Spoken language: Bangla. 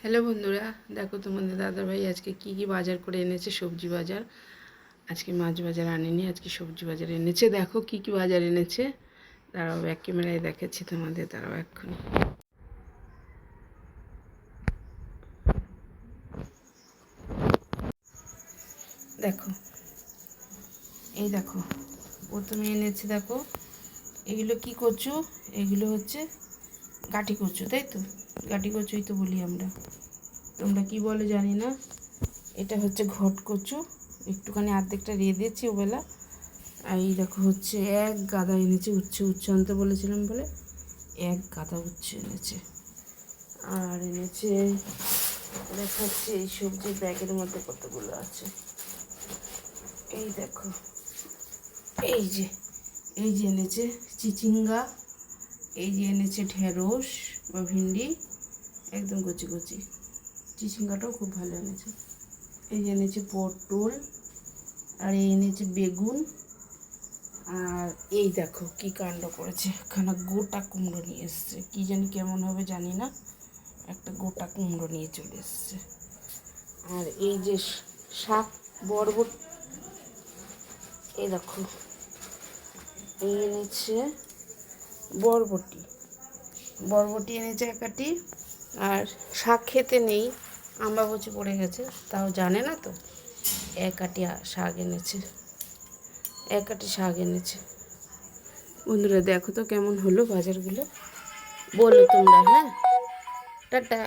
হ্যালো বন্ধুরা, দেখো তোমাদের দাদাভাই আজকে কি বাজার করে এনেছে। সবজি বাজার, আজকে মাছ বাজার আনেনি, আজকে সবজি বাজার এনেছে। দেখো কি বাজার এনেছে, তারাও ব্যাক ক্যামেরায় দেখাচ্ছি তোমাদের, তারাও এক্ষুনি। দেখো, এই দেখো প্রথমে এনেছে, দেখো এগুলো কি কচু, এগুলো হচ্ছে গাঠি কচু, তাই তো? গাঠি কচুই তো বলি আমরা, তোমরা কি বলে জানি না। এটা হচ্ছে ঘট কচু, একটুখানি অর্ধেকটা রেয়ে দিয়েছি ওবেলা। আর এই দেখো হচ্ছে এক গাদা এনেছে উচ্ছে আনতে বলেছিলাম বলে এক গাদা উচ্ছে এনেছে। আর এনেছে, দেখাচ্ছে এই সবজির ব্যাগের মধ্যে কতগুলো আছে। এই দেখো, এই যে এই যে এনেছে চিচিঙ্গা, এই যে এনেছে ঢেঁড়স বা ভিন্ডি, একদম কচি কচি। চিচিঙ্গাটাও খুব ভালো এনেছে। এই যে এনেছে পটল, আর এই এনেছে বেগুন। আর এই দেখো কি কাণ্ড করেছে, এখানে গোটা কুমড়ো নিয়ে এসছে, কি জানি কেমন হবে জানি না, একটা গোটা কুমড়ো নিয়ে চলে এসছে। আর এই যে শাক বরবটি, এই দেখো এই এনেছে বরবটি, বরবটি এনেছে একাটি। আর শাক খেতে নেই, আম্বাবচি পড়ে গেছে, তাও জানে না তো, একাটি শাক এনেছে, একাটি শাক এনেছে। বন্ধুরা দেখো তো কেমন হলো বাজারগুলো, বলো তোমরা। হ্যাঁ, টাটা।